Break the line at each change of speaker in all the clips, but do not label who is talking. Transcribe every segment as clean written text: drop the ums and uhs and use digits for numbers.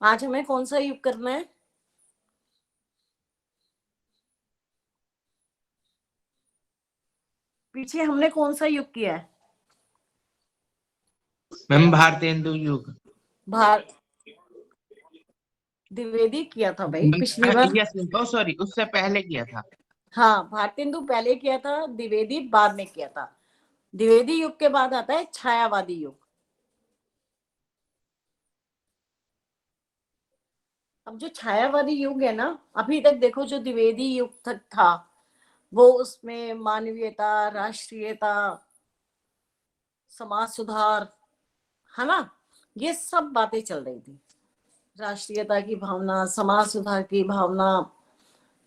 आज हमें कौन सा युग करना है? पीछे हमने कौन सा युग किया है?
मैम भारतेंदु युग।
भार द्विवेदी किया था भाई पिछली बार।
यस, ओ सॉरी, उससे पहले किया था।
हाँ, भारतेंदु पहले किया था, द्विवेदी बाद में किया था। द्विवेदी युग के बाद आता है छायावादी युग। अब जो छायावादी युग है ना, अभी तक देखो जो द्विवेदी युग तक था वो उसमें मानवीयता, राष्ट्रीयता, समाज सुधार, है ना, ये सब बातें चल रही थी। राष्ट्रीयता की भावना, समाज सुधार की भावना,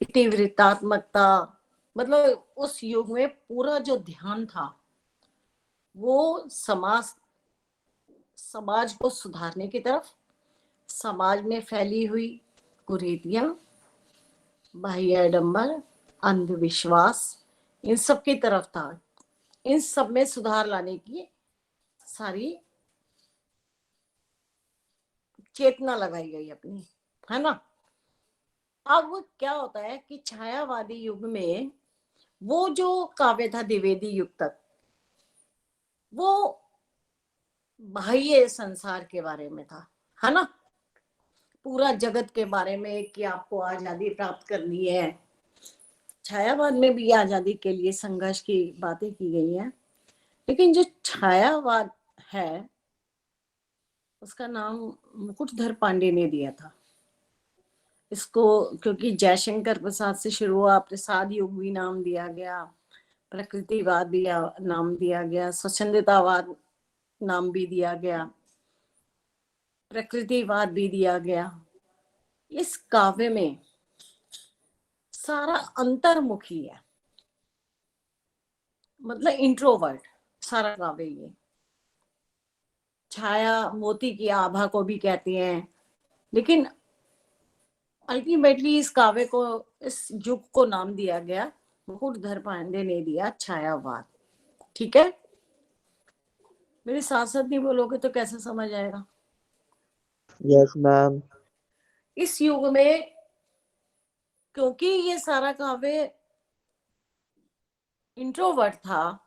इतिवृत्तात्मकता, मतलब उस युग में पूरा जो ध्यान था वो समाज को सुधारने की तरफ, समाज में फैली हुई कुरीतियां, बाह्य आडंबर, अंधविश्वास, इन सब की तरफ था। इन सब में सुधार लाने की सारी चेतना लगाई गई अपनी, है ना। अब क्या होता है कि छायावादी युग में वो जो काव्य था द्विवेदी युग तक, वो बाह्य संसार के बारे में था, है ना, पूरा जगत के बारे में कि आपको आजादी प्राप्त करनी है। छायावाद में भी आजादी के लिए संघर्ष की बातें की गई हैं, लेकिन जो छायावाद है उसका नाम मुकुटधर पांडे ने दिया था इसको, क्योंकि जयशंकर प्रसाद से शुरू हुआ, प्रसाद युग भी नाम दिया गया, प्रकृतिवाद भी नाम दिया गया, स्वच्छंदतावाद नाम भी दिया गया, प्रकृतिवाद भी दिया गया। इस काव्य में सारा अंतर्मुखी है, मतलब इंट्रोवर्ट सारा काव्य। ये छाया मोती की आभा को भी कहते हैं, लेकिन अल्टीमेटली इस काव्य को, इस युग को नाम दिया गया, मुकुटधर पांडे ने दिया छायावाद। ठीक है, मेरे साथ साथ नहीं बोलोगे तो कैसे समझ आएगा?
Yes ma'am.
इस युग में क्योंकि ये सारा काव्य इंट्रोवर्ट था,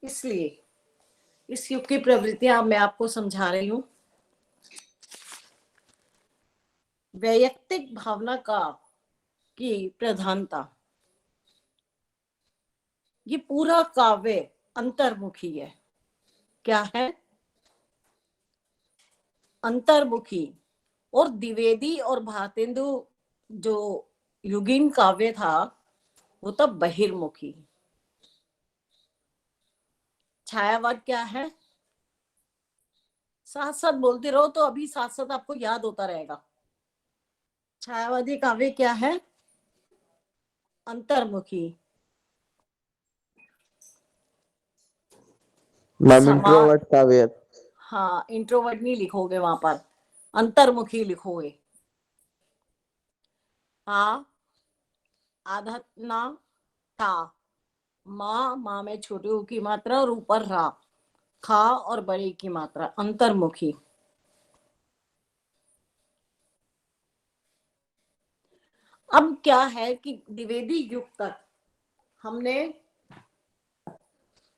इसलिए इस युग की प्रवृत्तियां मैं आपको समझा रही हूं। वैयक्तिक भावना का की प्रधानता, ये पूरा काव्य अंतर्मुखी है। क्या है? अंतर्मुखी। और द्विवेदी और भारतेंदु जो युगीन काव्य था वो तब बहिर्मुखी। छायावाद क्या है? साथ साथ बोलते रहो तो अभी साथ साथ आपको याद होता रहेगा। छायावादी काव्य क्या है? अंतर्मुखी।
मैम इंट्रोवर्ट काव्य।
हाँ, इंट्रोवर्ट नहीं लिखोगे वहां पर, अंतर्मुखी लिखोगे। आ, आधा ना, ता, माँ में छोटे ऊ की मात्रा और ऊपर रा, खा और बड़े की मात्रा, अंतर्मुखी। अब क्या है कि द्विवेदी युग तक हमने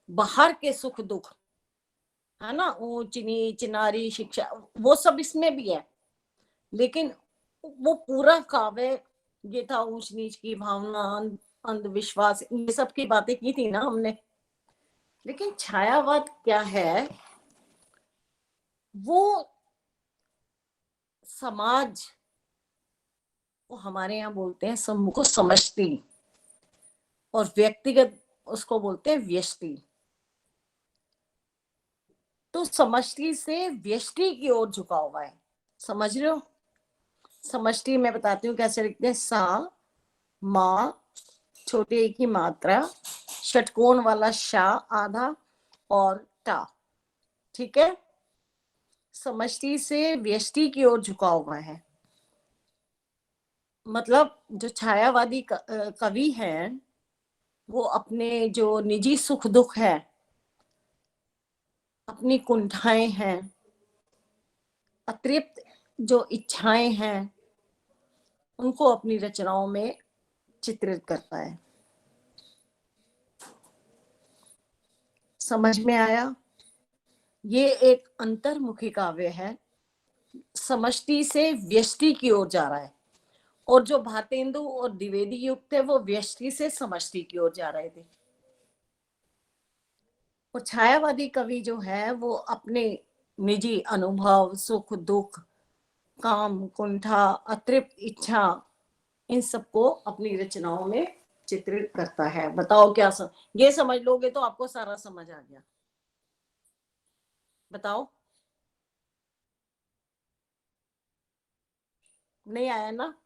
बाहर के सुख दुख, है ना, ऊंच नीच, नारी, शिक्षा, वो सब इसमें भी है, लेकिन वो पूरा काव्य ये था ऊंच नीच की भावना, अंधविश्वास, ये सब की बातें की थी ना हमने। लेकिन छायावाद क्या है? वो समाज को, हमारे यहाँ बोलते हैं समूह को समष्टि, और व्यक्तिगत उसको बोलते हैं व्यष्टि। तो समष्टि से व्यष्टि की ओर झुका हुआ है, समझ रहे हो? समष्टि मैं बताती हूँ कैसे लिखते हैं। सा, मा, छोटे की मात्रा, षटकोण वाला शा आधा और टा। ठीक है, समष्टि से व्यष्टि की ओर झुका हुआ है। मतलब जो छायावादी कवि हैं वो अपने जो निजी सुख दुख है, अपनी कुंठाएं हैं, अतृप्त जो इच्छाएं हैं उनको अपनी रचनाओं में चित्रित करता है। समझ में आया? ये एक अंतर्मुखी काव्य है, समष्टि से व्यष्टि की ओर जा रहा है, और जो भारतेंदु और द्विवेदी युग थे वो व्यष्टि से समष्टि की ओर जा रहे थे। और छायावादी कवि जो है वो अपने निजी अनुभव, सुख दुख, काम कुंठा, अतृप्त इच्छा, इन सबको अपनी रचनाओं में चित्रित करता है। बताओ क्या ये समझ लोगे तो आपको सारा समझ आ गया। बताओ, नहीं आया ना?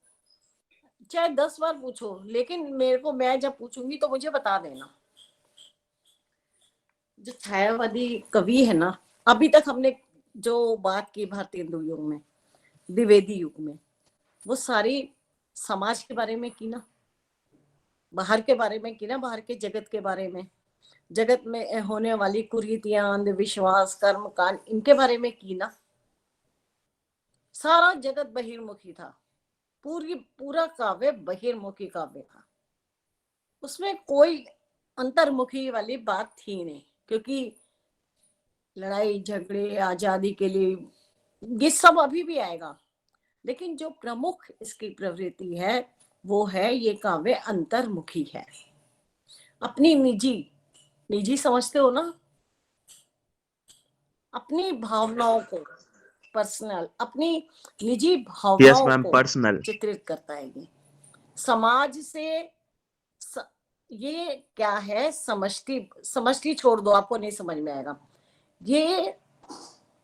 चाहे 10 बार पूछो, लेकिन मेरे को, मैं जब पूछूंगी तो मुझे बता देना। जो छायावादी कवि है ना, अभी तक हमने जो बात की भारतेंदु युग में, द्विवेदी युग में, वो सारी समाज के बारे में की ना, बाहर के बारे में की ना, बाहर के जगत के बारे में, जगत में होने वाली कुरीतियां, अंधविश्वास, कर्म कांड, इनके बारे में की ना। सारा जगत बहिर्मुखी था, पूरा काव्य बहिर्मुखी काव्य था, उसमें कोई अंतर्मुखी वाली बात थी नहीं, क्योंकि लड़ाई झगड़े, आजादी के लिए, ये सब अभी भी आएगा, लेकिन जो प्रमुख इसकी प्रवृत्ति है वो है, ये काव्य अंतर्मुखी है। अपनी निजी समझते हो ना, अपनी भावनाओं को, पर्सनल, अपनी निजी
Yes,
भावनाओं
ma'am.
को
Personal.
चित्रित करता है। ये समाज से ये क्या है, समष्टि छोड़ दो, आपको नहीं समझ में आएगा। ये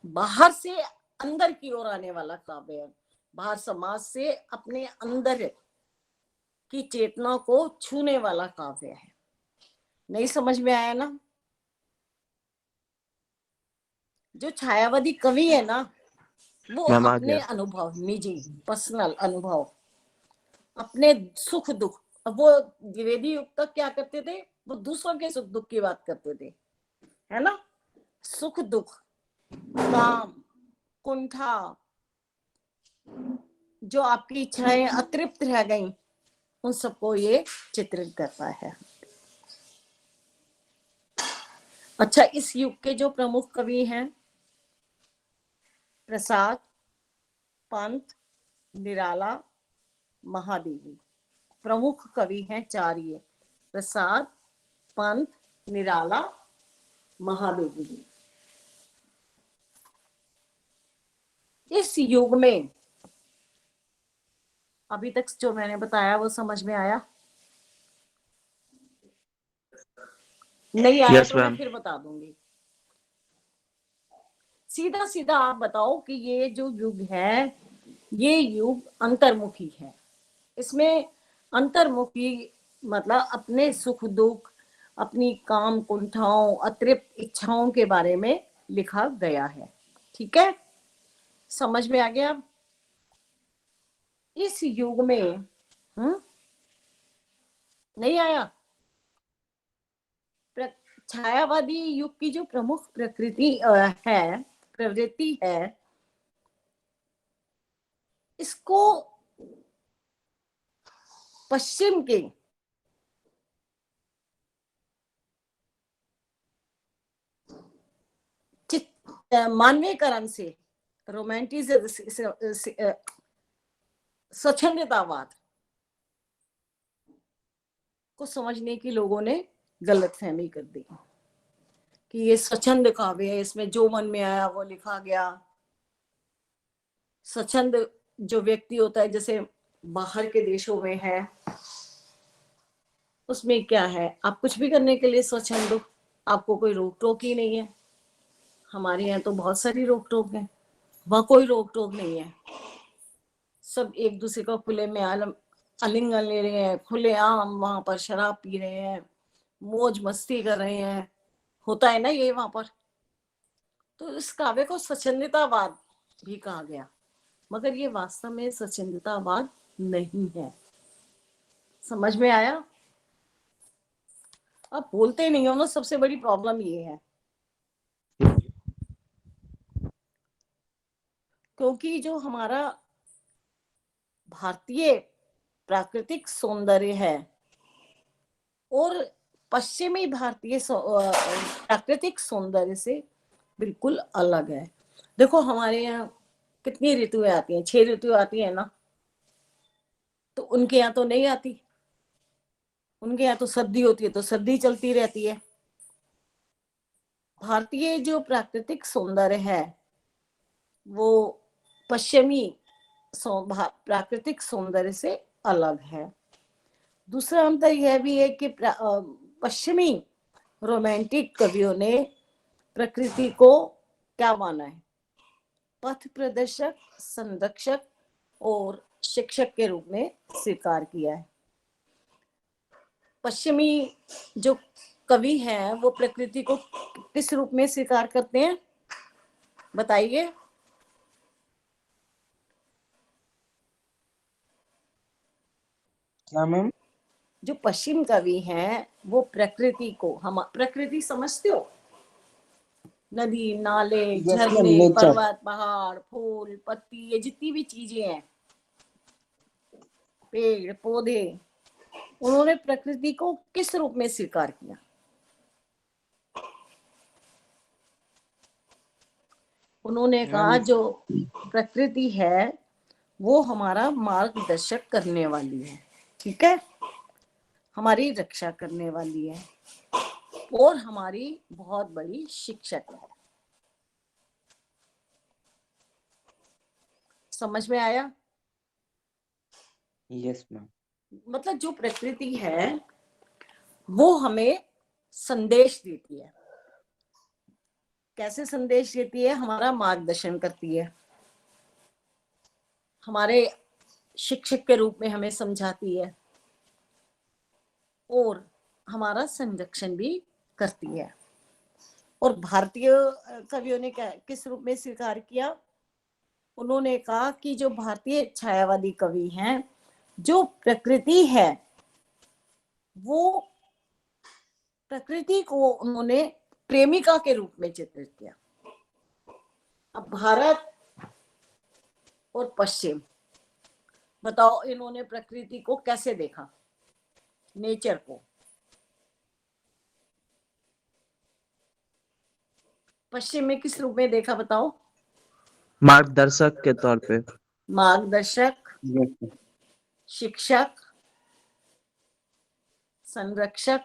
बाहर से अंदर की ओर आने वाला काव्य है, बाहर समाज से अपने अंदर की चेतना को छूने वाला काव्य है। नहीं समझ में आया ना? जो छायावादी कवि है ना, वो
मैम आ
अपने
गया।
अनुभव, निजी पर्सनल अनुभव, अपने सुख दुख, अब वो द्विवेदी युग तक क्या करते थे, वो दूसरों के सुख दुख की बात करते थे, है ना? सुख दुख, काम कुंठा, जो आपकी इच्छाएं अतृप्त रह गई, उन सबको ये चित्रित करता है। अच्छा, इस युग के जो प्रमुख कवि हैं, प्रसाद, पंत, निराला, महादेवी, प्रमुख कवि हैं चार ये, प्रसाद, पंत, निराला, महादेवी। इस युग में अभी तक जो मैंने बताया वो समझ में आया? नहीं आया
Yes,
तो मैं
ma'am.
फिर बता दूंगी। सीधा सीधा आप बताओ कि ये जो युग है, ये युग अंतर्मुखी है। इसमें अंतर्मुखी मतलब अपने सुख दुख, अपनी काम कुंठाओं, अतृप्त इच्छाओं के बारे में लिखा गया है। ठीक है, समझ में आ गया? इस युग में नहीं आया? छायावादी युग की जो प्रमुख प्रवृत्ति है, इसको पश्चिम के मानवीयकरण से, रोमांटिसिज्म, स्वच्छंदतावाद को समझने की लोगों ने गलतफहमी कर दी कि ये स्वच्छंद काव्य है, इसमें जो मन में आया वो लिखा गया। स्वच्छंद जो व्यक्ति होता है, जैसे बाहर के देशों में है, उसमें क्या है, आप कुछ भी करने के लिए स्वच्छंद हो, आपको कोई रोक टोक ही नहीं है। हमारे यहाँ तो बहुत सारी रोक टोक है, वहां कोई रोक टोक नहीं है। सब एक दूसरे को खुले में आलिंगन ले रहे हैं, खुले आम वहां पर शराब पी रहे हैं, मौज मस्ती कर रहे हैं, होता है ना ये वहां पर। तो इस काव्य को स्वच्छंदतावाद भी कहा गया, मगर ये वास्तव में स्वच्छंदतावाद नहीं है। समझ में आया? आप बोलते नहीं हो ना, सबसे बड़ी प्रॉब्लम ये है। क्योंकि जो हमारा भारतीय प्राकृतिक सौंदर्य है और पश्चिमी भारतीय प्राकृतिक सौंदर्य से बिल्कुल अलग है। देखो हमारे यहाँ कितनी ऋतुएं आती हैं, 6 ऋतु आती है ना, तो उनके यहाँ तो नहीं आती। उनके यहाँ तो सर्दी होती है तो सर्दी चलती रहती है। भारतीय जो प्राकृतिक सौंदर्य है वो पश्चिमी प्राकृतिक सौंदर्य से अलग है। दूसरा अंतर यह भी है कि पश्चिमी रोमांटिक कवियों ने प्रकृति को क्या माना है? पथ प्रदर्शक, संरक्षक और शिक्षक के रूप में स्वीकार किया है। पश्चिमी जो कवि हैं वो प्रकृति को किस रूप में स्वीकार करते हैं, बताइए?
क्या मैम?
जो पश्चिम कवि हैं वो प्रकृति को, हम प्रकृति समझते हो? नदी, नाले, झरने, पर्वत, पहाड़, फूल, पत्ती, ये जितनी भी चीजें हैं, पेड़ पौधे, उन्होंने प्रकृति को किस रूप में स्वीकार किया? उन्होंने कहा जो प्रकृति है वो हमारा मार्गदर्शक करने वाली है, ठीक है, हमारी रक्षा करने वाली है और हमारी बहुत बड़ी शिक्षक है। समझ में आया?
Yes ma'am.
मतलब जो प्रकृति है वो हमें संदेश देती है। कैसे संदेश देती है? हमारा मार्गदर्शन करती है, हमारे शिक्षक के रूप में हमें समझाती है और हमारा संरक्षण भी करती है। और भारतीय कवियों ने किस रूप में स्वीकार किया? उन्होंने कहा कि जो भारतीय छायावादी कवि हैं, जो प्रकृति है वो प्रकृति को उन्होंने प्रेमिका के रूप में चित्रित किया। अब भारत और पश्चिम, बताओ इन्होंने प्रकृति को कैसे देखा, नेचर को? पश्चिम में किस रूप में देखा, बताओ?
मार्गदर्शक के तौर पे।
मार्गदर्शक, शिक्षक, संरक्षक,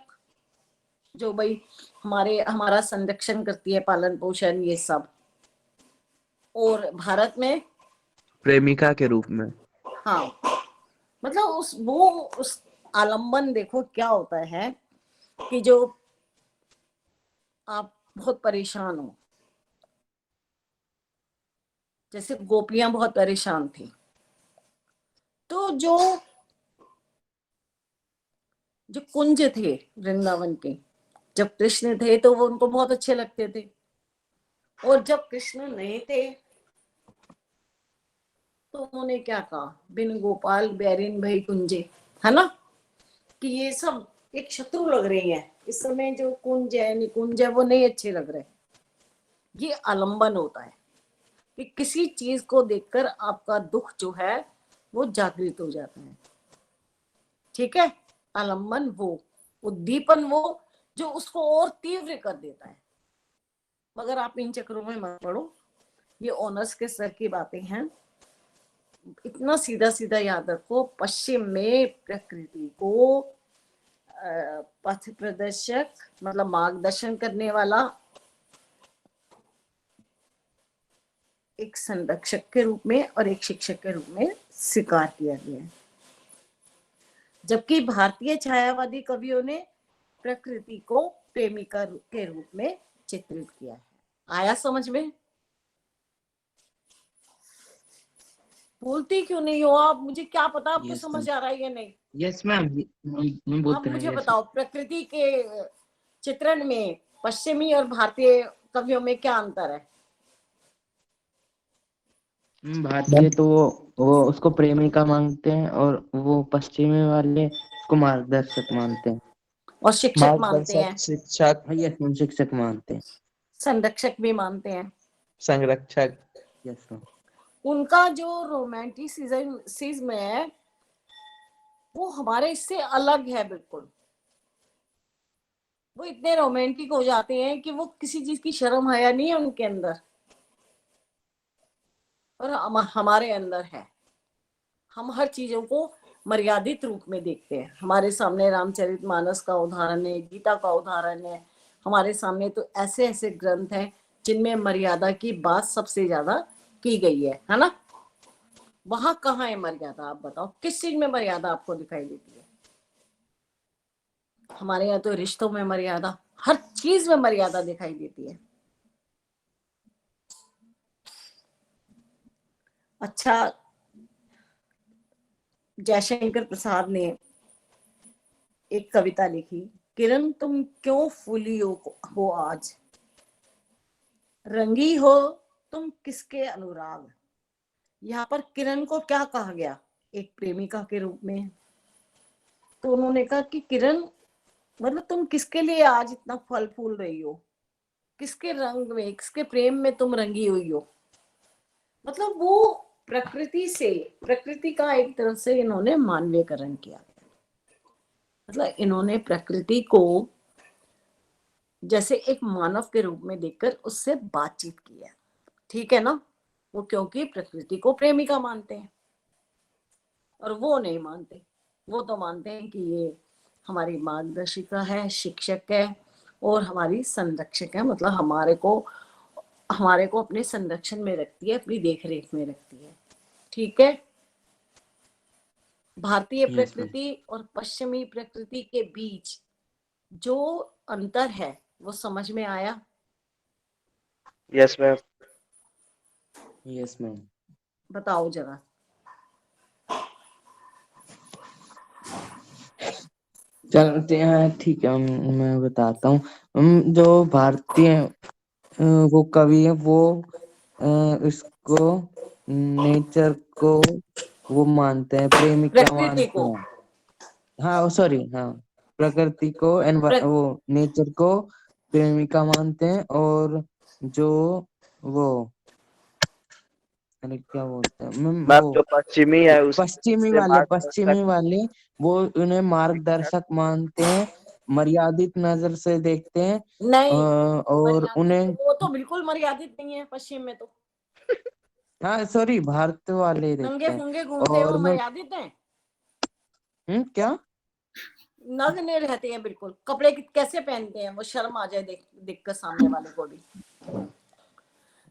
जो भाई हमारा संरक्षण करती है, पालन पोषण, ये सब। और भारत में
प्रेमिका के रूप में।
हाँ, मतलब उस आलंबन देखो क्या होता है कि जो आप बहुत परेशान हो, जैसे गोपियां बहुत परेशान थी, तो जो कुंज थे वृंदावन के, जब कृष्ण थे तो वो उनको बहुत अच्छे लगते थे, और जब कृष्ण नहीं थे तो उन्होंने क्या कहा? बिन गोपाल बैरिन भई कुंजे, है ना, कि ये सब एक शत्रु लग रही है इस समय, जो कुंज है निकुंज है वो नहीं अच्छे लग रहे। ये आलंबन होता है कि किसी चीज को देखकर आपका दुख जो है वो जागृत हो जाता है, ठीक है। आलंबन वो, उद्दीपन वो जो उसको और तीव्र कर देता है। मगर आप इन चक्रों में मत पड़ो, ये ऑनर्स के स्तर की बातें हैं। इतना सीधा सीधा याद रखो, पश्चिम में प्रकृति को पथ प्रदर्शक मतलब मार्गदर्शन करने वाला, एक संरक्षक के रूप में और एक शिक्षक के रूप में स्वीकार किया गया है। जबकि भारतीय छायावादी कवियों ने प्रकृति को प्रेमिका के रूप में चित्रित किया है। आया समझ में? बोलती क्यों नहीं हो आप? मुझे क्या पता आपको
Yes,
समझ आ रहा है या नहीं।
यस मैम, हम बोलते
आप
हैं।
मुझे
yes.
बताओ, प्रकृति के चित्रण में पश्चिमी और भारतीय कवियों में क्या अंतर है?
भारतीय तो वो उसको प्रेमिका मानते हैं और वो पश्चिमी वाले उसको मार्गदर्शक मानते हैं।
और शिक्षक मानते हैं,
शिक्षक,
यस मैम, शिक्षक मानते हैं,
संरक्षक भी मानते हैं।
संरक्षक।
Yes ma'am.
उनका जो रोमांटिसिज्म है वो हमारे इससे अलग है बिल्कुल। वो इतने रोमांटिक हो जाते हैं कि वो किसी चीज की शर्म हया नहीं है उनके अंदर, और हमारे अंदर है। हम हर चीजों को मर्यादित रूप में देखते हैं। हमारे सामने रामचरितमानस का उदाहरण है, गीता का उदाहरण है, हमारे सामने तो ऐसे ऐसे ग्रंथ हैं जिनमें मर्यादा की बात सबसे ज्यादा की गई है ना। वहां कहाँ है मर्यादा? आप बताओ, किस चीज में मर्यादा आपको दिखाई देती है? हमारे यहाँ तो रिश्तों में मर्यादा, हर चीज में मर्यादा दिखाई देती है। अच्छा, जयशंकर प्रसाद ने एक कविता लिखी, किरण तुम क्यों फूली हो आज, रंगी हो तुम किसके अनुराग। यहाँ पर किरण को क्या कहा गया? एक प्रेमिका के रूप में। तो उन्होंने कहा कि किरण मतलब तुम किसके लिए आज इतना फल फूल रही हो, किसके रंग में, किसके प्रेम में तुम रंगी हुई हो। मतलब वो प्रकृति से, प्रकृति का एक तरह से इन्होंने मानवीयकरण किया। मतलब इन्होंने प्रकृति को जैसे एक मानव के रूप में देखकर उससे बातचीत की है, ठीक है ना। वो क्योंकि प्रकृति को प्रेमिका मानते हैं, और वो नहीं मानते। वो तो मानते हैं कि ये हमारी मार्गदर्शिका है, शिक्षक है और हमारी संरक्षक है। मतलब हमारे को अपने संरक्षण में रखती है, अपनी देख रेख में रखती है, ठीक है। भारतीय
यस मैम।
प्रकृति और पश्चिमी प्रकृति के बीच जो अंतर है वो समझ में आया?
Yes ma'am.
Yes ma'am.
बताओ जरा।
चलते हैं, ठीक है, मैं बताता हूँ। जो भारतीय वो कवि है वो इसको नेचर को वो मानते हैं, प्रेमिका
प्रकृति
मानते
को,
हैं। हाँ सॉरी, हाँ, प्रकृति को वो नेचर को प्रेमिका मानते हैं, और जो वो, अरे क्या बोलते हैं
मैम
वो
जो पश्चिमी है उसे
पश्चिमी
मार्गदर्शक
वाले वो उन्हें
शिक्षक।
मार्गदर्शक मानते हैं, मर्यादित नजर से देखते हैं,
नहीं,
और
मर्यादित
उन्हें,
वो तो बिल्कुल मर्यादित नहीं है पश्चिम में तो।
हाँ सॉरी, भारत वाले
नंगे
देखते हैं।
फूंगे घूमते हैं, वो
और मैं,
मर्यादित हैं?
क्या?
नग्न रहते हैं बिल्कुल, कपड़े कैसे पहनते हैं, वो शर्म आ जाए देख कर सामने वाले को भी।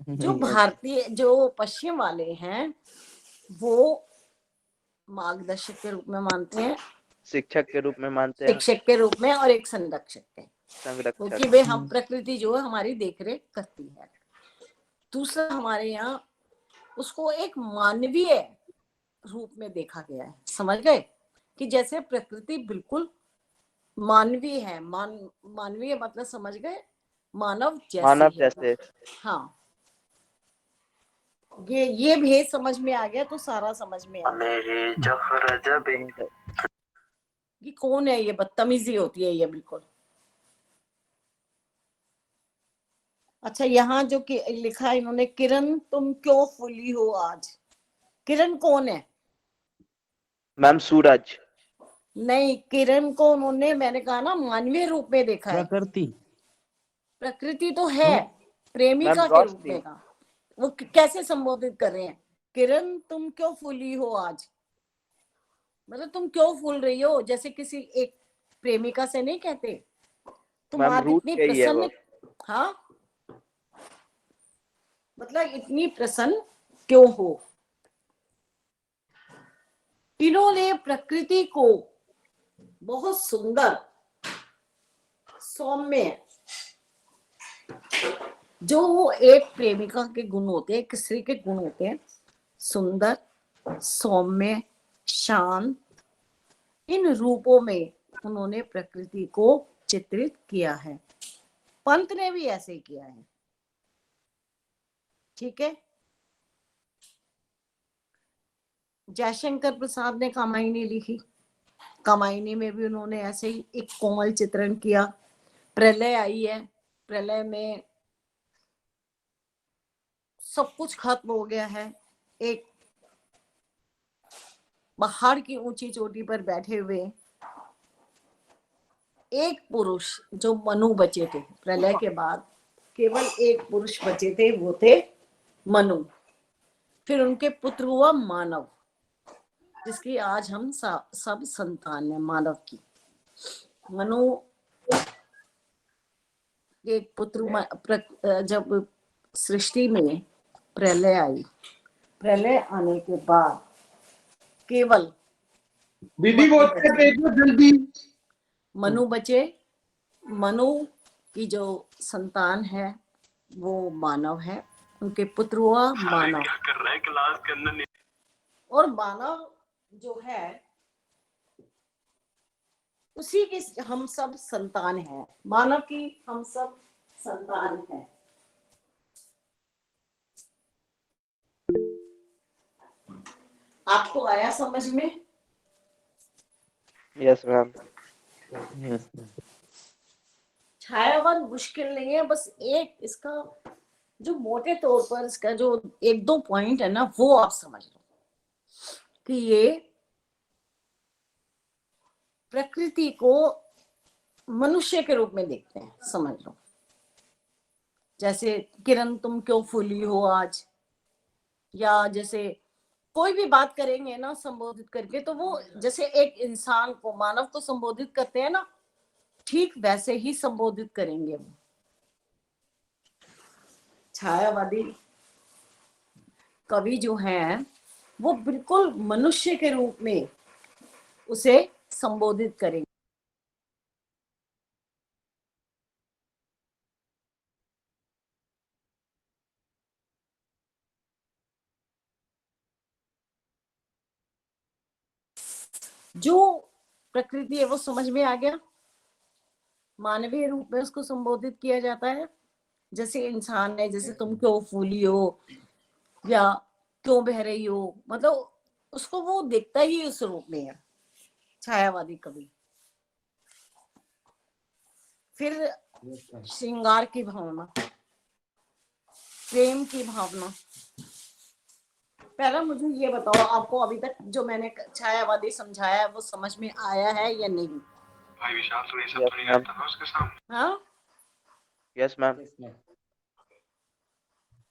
जो भारतीय, जो पश्चिम वाले हैं वो मार्गदर्शक के रूप में मानते हैं,
शिक्षक के रूप में मानते हैं,
शिक्षक के रूप में, और एक संरक्षक के,
संरक्षक।
क्योंकि वे हम प्रकृति जो है हमारी देखरेख करती है। दूसरा, हमारे यहाँ उसको एक मानवीय रूप में देखा गया है, समझ गए? कि जैसे प्रकृति बिल्कुल मानवीय है, मानवीय मतलब समझ गए, मानव जैसी
मानव
है।
जैसे।
हाँ, ये भेद समझ में आ गया तो सारा समझ में आ गया कि कौन है ये। बदतमीजी होती है ये बिल्कुल। अच्छा, यहाँ जो लिखा है इन्होंने, किरण तुम क्यों फूली हो आज, किरण कौन है?
मैम सूरज।
नहीं, किरण को उन्होंने, मैंने कहा ना, मानवीय रूप में देखा है।
प्रकृति,
प्रकृति तो है, प्रेमिका
मैम
के रूप
रोशनी।
में कहा। वो कैसे संबोधित कर रहे हैं, किरण तुम क्यों फूली हो आज, मतलब तुम क्यों फूल रही हो, जैसे किसी एक प्रेमिका से नहीं कहते तुम
मैम
आज
रूट
इतनी
के ही है
प्रसन्न।
वो।
हाँ, मतलब इतनी प्रसन्न क्यों हो। इन्होंने प्रकृति को बहुत सुंदर, सौम्य, जो वो एक प्रेमिका के गुण होते हैं, एक स्त्री के गुण होते हैं, सुंदर, सौम्य, शांत, इन रूपों में उन्होंने प्रकृति को चित्रित किया है। पंत ने भी ऐसे ही किया है, ठीक है। जयशंकर प्रसाद ने कामायनी लिखी, कामायनी में भी उन्होंने ऐसे ही एक कोमल चित्रण किया। प्रलय आई है, प्रलय में सब कुछ खत्म हो गया है, एक पहाड़ की ऊंची चोटी पर बैठे हुए एक पुरुष, जो मनु बचे थे प्रलय के बाद, केवल एक पुरुष बचे थे, वो थे मनु। फिर उनके पुत्र हुआ मानव, जिसकी आज हम सब संतान है मानव की। मनु एक पुत्र, जब सृष्टि में प्रलय आई, प्रलय आने के बाद केवल
दीदी वो जल्दी
मनु बचे। मनु की जो संतान है वो मानव है, उनके पुत्र हुआ मानव।
क्या कर रहा है क्लास के अंदर?
और मानव जो है उसी की हम सब संतान हैं, मानव की हम सब संतान हैं। आपको आया समझ में?
Yes ma'am.
यस
छायावान मुश्किल नहीं है, बस एक इसका जो मोटे तौर पर इसका जो एक दो पॉइंट है ना, वो आप समझ लो कि ये प्रकृति को मनुष्य के रूप में देखते हैं, समझ लो। जैसे किरण तुम क्यों फूली हो आज, या जैसे कोई भी बात करेंगे ना संबोधित करके, तो वो जैसे एक इंसान को, मानव को संबोधित करते हैं ना, ठीक वैसे ही संबोधित करेंगे वो। छायावादी कवि जो हैं वो बिल्कुल मनुष्य के रूप में उसे संबोधित करेंगे। जो प्रकृति है वो समझ में आ गया, मानवीय रूप में उसको संबोधित किया जाता है। जैसे इंसान है, जैसे तुम क्यों फूली हो या क्यों बह रही हो, मतलब उसको वो देखता ही उस रूप में है छायावादी कवि। फिर श्रृंगार की भावना, प्रेम की भावना। पहला मुझे ये बताओ, आपको अभी तक जो मैंने छायावादी समझाया है वो समझ में आया है या नहीं?
भाई विशाल तो ये सब तो नहीं करता ना उसके सामने।
हाँ,
यस मैम।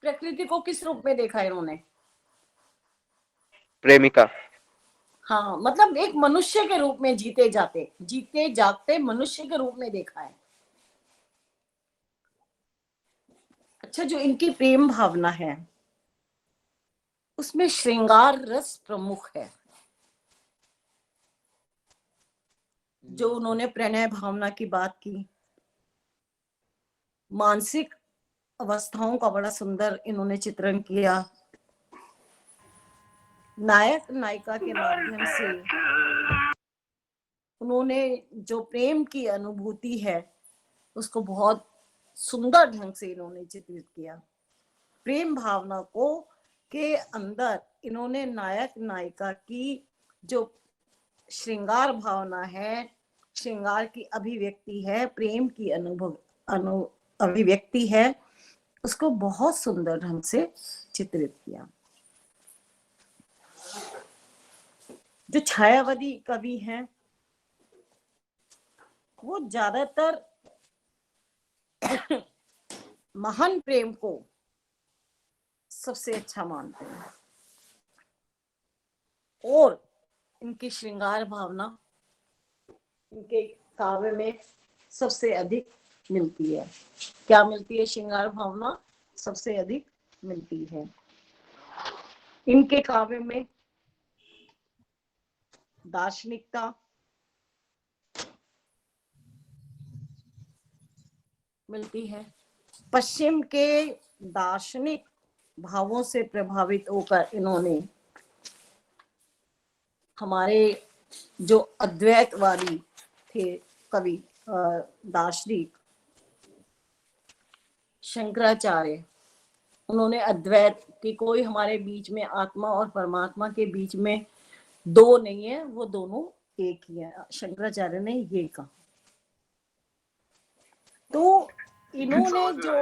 प्रकृति को किस रूप में देखा इन्होंने?
प्रेमिका।
हाँ, मतलब एक मनुष्य के रूप में जीते जागते मनुष्य के रूप में देखा है। अच्छा, जो इनकी प्रेम भावना है उसमें श्रृंगार रस प्रमुख है। जो उन्होंने प्रणय भावना की बात की, मानसिक अवस्थाओं का बड़ा सुंदर इन्होंने चित्रण किया। नायक नायिका के माध्यम से उन्होंने जो प्रेम की अनुभूति है उसको बहुत सुंदर ढंग से इन्होंने चित्रित किया। प्रेम भावना को के अंदर इन्होंने नायक नायिका की जो श्रृंगार भावना है, श्रृंगार की अभिव्यक्ति है, प्रेम की अभिव्यक्ति है, उसको बहुत सुंदर ढंग से चित्रित किया। जो छायावादी कवि हैं वो ज्यादातर महान प्रेम को सबसे अच्छा मानते हैं और इनकी श्रृंगार भावना इनके काव्य में सबसे अधिक मिलती है। क्या मिलती है? श्रृंगार भावना सबसे अधिक मिलती है इनके काव्य में। दार्शनिकता मिलती है। पश्चिम के दार्शनिक भावों से प्रभावित होकर इन्होंने हमारे जो अद्वैतवादी थे कवि, दार्शनिक शंकराचार्य, उन्होंने अद्वैत की कोई हमारे बीच में आत्मा और परमात्मा के बीच में दो नहीं है, वो दोनों एक ही है। शंकराचार्य ने ये कहा। तो इन्होंने जो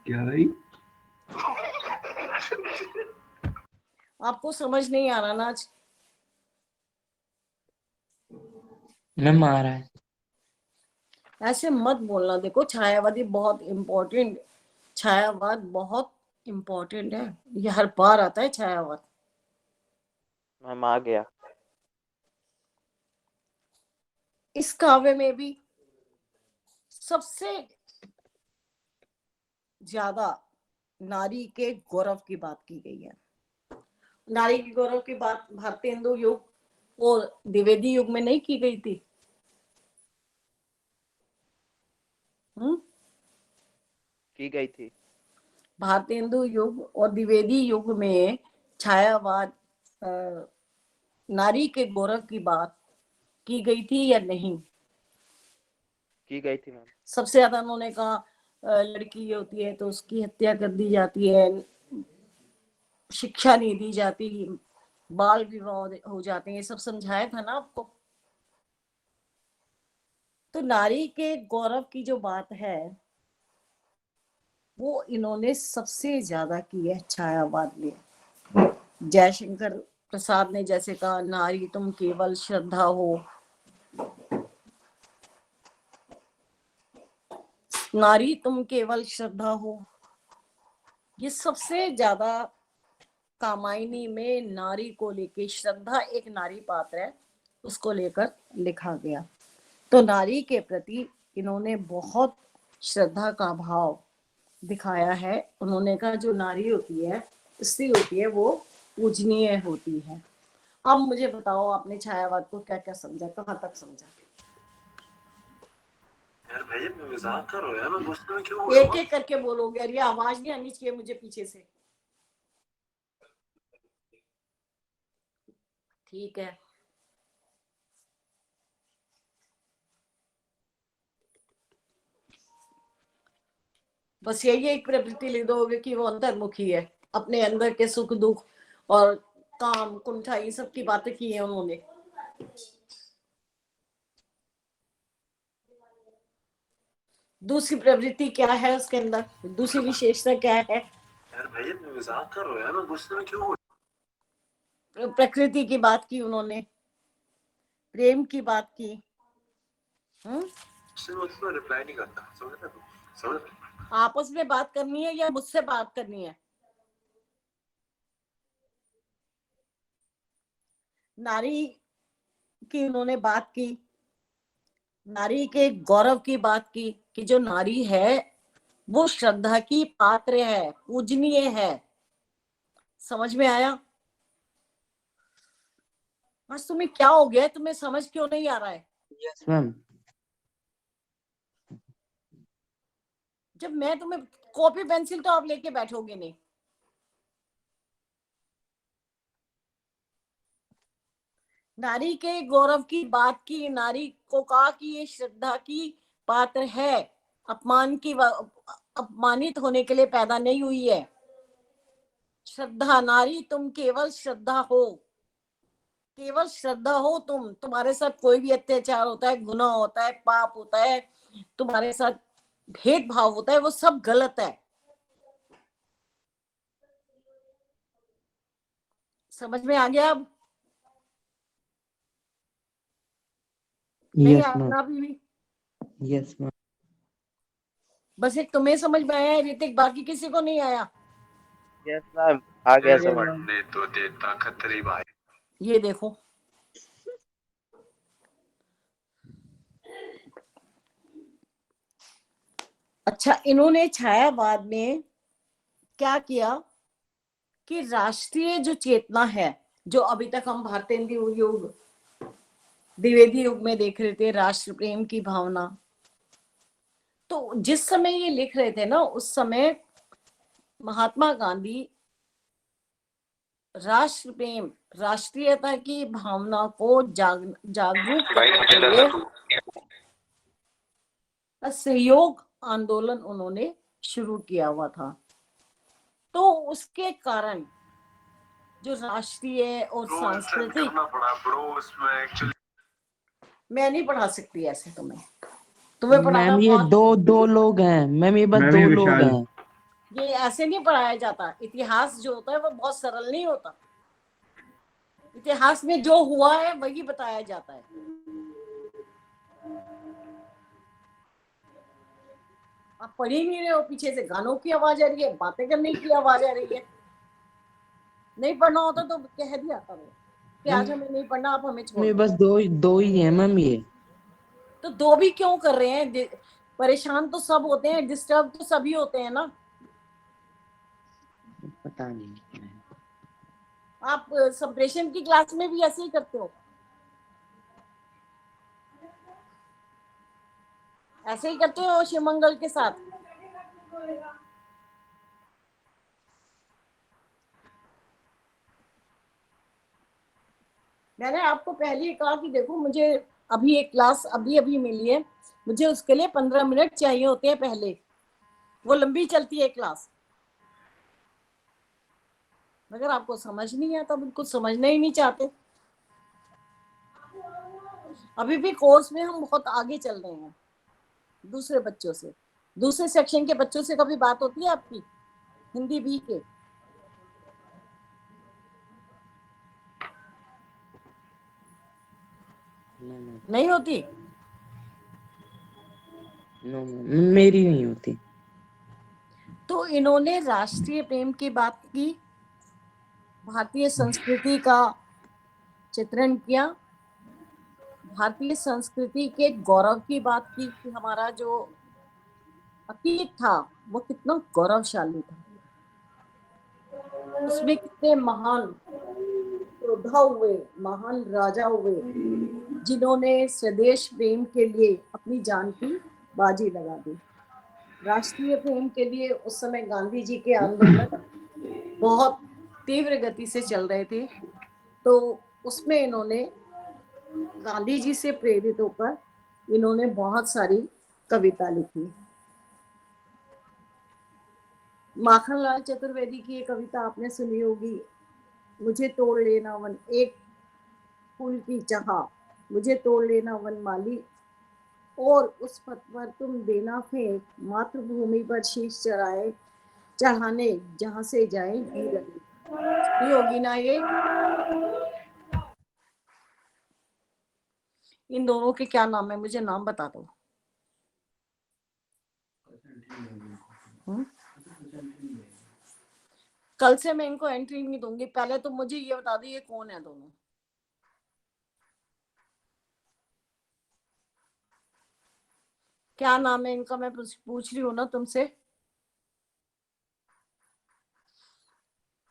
क्या भाई?
आपको समझ नहीं आ रहा ना आज?
मैम आ रहा है।
ऐसे मत बोलना। देखो छायावादी बहुत इम्पोर्टेंट, छायावाद बहुत इम्पोर्टेंट है। ये हर बार आता है छायावाद।
मैम आ गया।
इस काव्य में भी सबसे ज्यादा नारी के गौरव की बात की गई है। नारी के गौरव की बात भारतेंदु युग और द्विवेदी युग में नहीं की गई थी?
की गई थी।
भारतेंदु युग और द्विवेदी युग में छायावाद नारी के गौरव की बात की गई थी या नहीं?
की गई थी मैम।
सबसे ज्यादा उन्होंने कहा लड़की होती है तो उसकी हत्या कर दी जाती है, शिक्षा नहीं दी जाती, बाल विवाह हो जाते हैं, ये सब समझाया था ना आपको। तो नारी के गौरव की जो बात है वो इन्होंने सबसे ज्यादा की है छायावाद में। जयशंकर प्रसाद ने जैसे कहा, नारी तुम केवल श्रद्धा हो, नारी तुम केवल श्रद्धा हो। ये सबसे ज्यादा कामायनी में नारी को लेके, श्रद्धा एक नारी पात्र है, उसको लेकर लिखा गया। तो नारी के प्रति इन्होंने बहुत श्रद्धा का भाव दिखाया है। उन्होंने कहा जो नारी होती है, स्त्री होती है, वो पूजनीय होती है। अब मुझे बताओ आपने छायावाद को क्या क्या समझा, कहाँ तक समझा?
यार भाई मैं मजाक कर रहा हूँ यार, मैं गुस्से में क्यों हो
एक
रहा हूँ?
एक करके बोलोगे, अरे आवाज नहीं आनी चाहिए मुझे पीछे से। ठीक है, बस यही एक प्रवृत्ति ले दोगे कि वो अंतर्मुखी है, अपने अंदर के सुख दुख और काम कुंठा ये सब की बातें की है उन्होंने। दूसरी प्रवृत्ति क्या है उसके अंदर, दूसरी विशेषता क्या है?
यार भाई मैं मजाक कर रहा हूँ यार, मैं गुस्से में क्यों हो रहा हूँ?
प्रकृति की बात की उन्होंने, प्रेम की बात की।
उससे मैं उसको रिप्लाई नहीं करता, समझ रहे हो? समझ रहे हो?
आपस में बात करनी है या मुझसे बात करनी है? नारी की उन्होंने बात की, नारी के गौरव की बात की कि जो नारी है वो श्रद्धा की पात्र है, पूजनीय है। समझ में आया? आज तुम्हें क्या हो गया है, तुम्हें समझ क्यों नहीं आ रहा है?
Yes ma'am.
जब मैं तुम्हें कॉपी पेंसिल तो आप लेके बैठोगे नहीं। नारी के गौरव की बात की, नारी को कहा कि ये श्रद्धा की पात्र है, अपमानित होने के लिए पैदा नहीं हुई है। श्रद्धा, नारी तुम केवल श्रद्धा हो, केवल श्रद्धा हो तुम। तुम्हारे साथ कोई भी अत्याचार होता है, गुनाह होता है, पाप होता है, तुम्हारे साथ भेदभाव होता है, वो सब गलत है। समझ में आ गया? अब नहीं
यस
आ
मैम।
रहा अभी भी?
Yes ma'am.
बस एक तुम्हें समझ में आया है ऋतिक, बाकी किसी को नहीं आया?
यस मैम आ गया समझ।
ने तो देता खतरी भाई।
ये देखो, अच्छा इन्होंने छायावाद में क्या किया कि राष्ट्रीय जो चेतना है, जो अभी तक हम भारतेंदु युग द्विवेदी युग में देख रहे थे, राष्ट्र प्रेम की भावना, तो जिस समय ये लिख रहे थे ना, उस समय महात्मा गांधी राष्ट्र प्रेम, राष्ट्रीयता की भावना को जागरूक करने के लिए सहयोग आंदोलन उन्होंने शुरू किया हुआ था। तो उसके कारण जो राष्ट्रीय और सांस्कृतिक, मैं नहीं पढ़ा सकती ऐसे तुम्हें पढ़ाना
मैम ये
बहुत,
दो लोग हैं मैम, ये बस
मैम,
दो
ये
लोग
विशाल।
हैं।
ये ऐसे नहीं पढ़ाया जाता। इतिहास जो होता है वो बहुत सरल नहीं होता। इतिहास में जो हुआ है वही बताया जाता है। आप पढ़ ही नहीं रहे हो, पीछे से गानों की आवाज आ रही है, बातें करने की आवाज आ रही है। नहीं पढ़ना होता तो कह दिया करो कि आज हमें नहीं पढ़ना, आप हमें छोड़
में
दो।
बस दो ही है मैम ये।
तो दो भी क्यों कर रहे हैं? परेशान तो सब होते हैं, डिस्टर्ब तो सभी होते हैं ना।
पता नहीं।
आप संप्रेषण की क्लास में भी ऐसे ही करते हो, ऐसे ही करते हो शिवमंगल के साथ। मैंने आपको पहले ही कहा कि देखो मुझे अभी एक क्लास अभी अभी मिली है, मुझे उसके लिए 15 मिनट चाहिए होते हैं पहले, वो लंबी चलती है क्लास। अगर आपको समझ नहीं आता, बिल्कुल समझना ही नहीं चाहते। अभी भी कोर्स में हम बहुत आगे चल रहे हैं दूसरे बच्चों से। दूसरे सेक्शन के बच्चों से कभी बात होती है आपकी हिंदी बी के? नहीं होती।
नो मेरी नहीं होती।
तो इन्होंने राष्ट्रीय प्रेम की बात की, भारतीय संस्कृति का चित्रण किया, भारतीय संस्कृति के गौरव की बात की कि हमारा जो अतीत था वो कितना गौरवशाली था, उसमें कितने महान योद्धा हुए, महान राजा हुए, जिन्होंने स्वदेश प्रेम के लिए अपनी जान की बाजी लगा दी। राष्ट्रीय प्रेम के लिए उस समय गांधी जी के आंदोलन बहुत तीव्र गति से चल रहे थे, तो उसमें इन्होंने गांधी जी से प्रेरित होकर इन्होंने बहुत सारी कविता लिखी। माखनलाल चतुर्वेदी की एक कविता आपने सुनी होगी, मुझे तोड़ लेना वन एक फूल की चाह, मुझे तोड़ लेना वन माली, और उस पथ पर तुम देना फेंक, मातृभूमि पर शीश चढ़ाने जहां से जाए वीर अली। सुनी होगी ना ये? इन दोनों के क्या नाम है, मुझे नाम बता दो। कल से मैं इनको एंट्री नहीं दूंगी, पहले तो मुझे ये बता दो ये कौन है दोनों। क्या नाम है इनका, मैं पूछ रही हूँ ना तुमसे।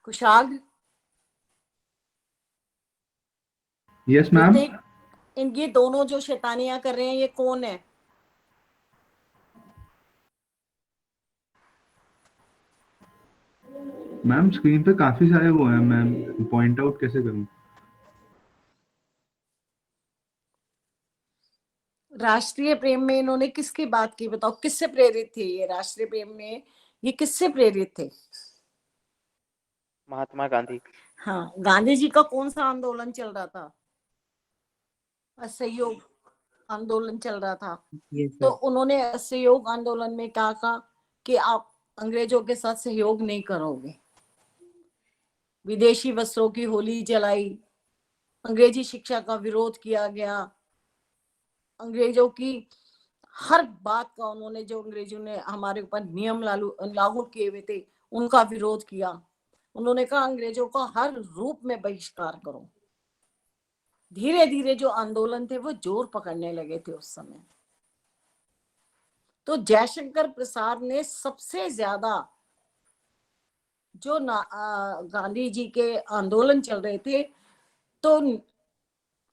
कुशाग?
Yes ma'am.
इनकी दोनों जो शैतानियां कर रहे हैं ये कौन है?
मैम स्क्रीन पे काफी सारे वो हैं, मैम पॉइंट आउट कैसे करूं?
राष्ट्रीय प्रेम में इन्होंने किसकी बात की, बताओ किससे प्रेरित थे ये? राष्ट्रीय प्रेम में ये किससे प्रेरित थे?
महात्मा गांधी।
हाँ, गांधी जी का कौन सा आंदोलन चल रहा था? असहयोग आंदोलन चल रहा था। तो उन्होंने असहयोग आंदोलन में क्या कहा कि आप अंग्रेजों के साथ सहयोग नहीं करोगे, विदेशी वस्त्रों की होली जलाई, अंग्रेजी शिक्षा का विरोध किया गया, अंग्रेजों की हर बात का उन्होंने, जो अंग्रेजों ने हमारे ऊपर नियम लागू किए हुए थे उनका विरोध किया। उन्होंने कहा अंग्रेजों का हर रूप में बहिष्कार करो। धीरे धीरे जो आंदोलन थे वो जोर पकड़ने लगे थे उस समय। तो जयशंकर प्रसाद ने सबसे ज्यादा जो गांधी जी के आंदोलन चल रहे थे, तो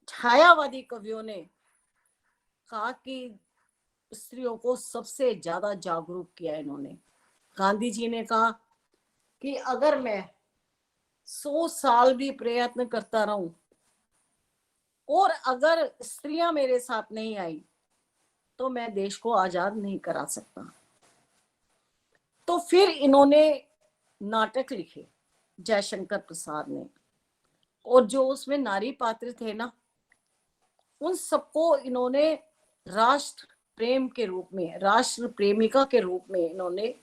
छायावादी कवियों ने कहा कि स्त्रियों को सबसे ज्यादा जागरूक किया इन्होंने। गांधी जी ने कहा कि अगर मैं 100 साल भी प्रयत्न करता रहूं और अगर स्त्रियां मेरे साथ नहीं आई तो मैं देश को आजाद नहीं करा सकता। तो फिर इन्होंने नाटक लिखे जयशंकर प्रसाद ने, और जो उसमें नारी पात्र थे ना, उन सबको इन्होंने राष्ट्र प्रेम के रूप में, राष्ट्र प्रेमिका के रूप में इन्होंने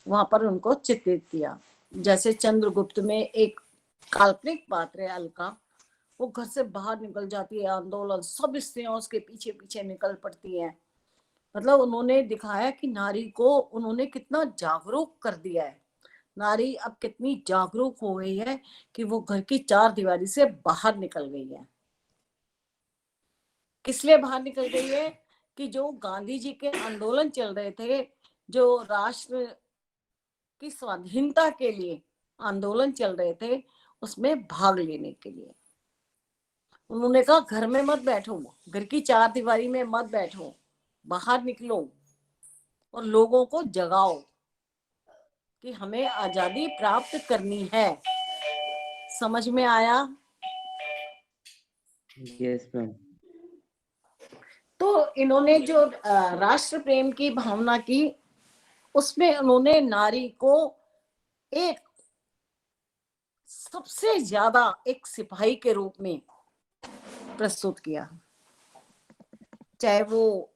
वहां पर उनको चित्रित किया। जैसे चंद्रगुप्त में एक काल्पनिक पात्र है अलका, वो घर से बाहर निकल जाती है, आंदोलन, सब स्त्रियां उसके पीछे पीछे निकल पड़ती हैं। मतलब उन्होंने दिखाया कि नारी को उन्होंने कितना जागरूक कर दिया है। नारी अब कितनी जागरूक हो गई है कि वो घर की चार दीवारी से बाहर निकल गई है। किस लिए बाहर निकल गई है? कि जो गांधी जी के आंदोलन चल रहे थे, जो राष्ट्र की स्वाधीनता के लिए आंदोलन चल रहे थे, उसमें भाग लेने के लिए उन्होंने कहा घर में मत बैठो, घर की चार दीवारी में मत बैठो, बाहर निकलो और लोगों को जगाओ कि हमें आजादी प्राप्त करनी है। समझ में आया?
Yes ma'am.
तो इन्होंने जो राष्ट्र प्रेम की भावना की, उसमें उन्होंने नारी को एक सबसे ज्यादा एक सिपाही के रूप में प्रस्तुत किया। चाहे वो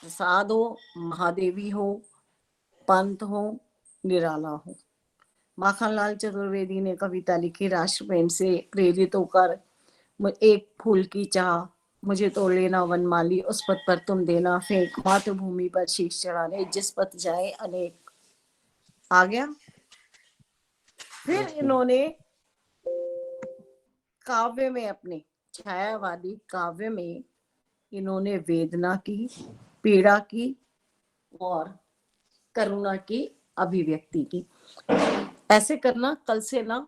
प्रसाद हो, महादेवी हो, पंत हो, निराला हो। माखनलाल चतुर्वेदी ने कविता लिखी राष्ट्र प्रेम से प्रेरित होकर, एक फूल की चाह, मुझे तो लेना वनमाली, उस पथ पर तुम देना फेंक, मातृभूमि पर शीश चढ़ाने, जिस पथ जाए अनेक। आ गया। फिर इन्होंने काव्य में, अपने छायावादी काव्य में इन्होंने वेदना की, पीड़ा की और करुणा की अभिव्यक्ति की। ऐसे करना, कल से ना,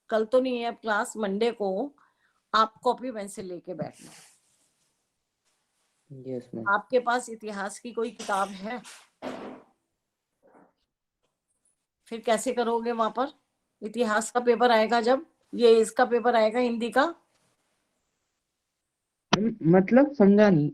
कल तो नहीं है क्लास, मंडे को आप कॉपी पेंसिल लेके बैठना।
Yes ma'am.
आपके पास इतिहास की कोई किताब है? फिर कैसे करोगे वहां पर? इतिहास का पेपर आएगा जब, ये इसका पेपर आएगा हिंदी का,
मतलब समझा नहीं।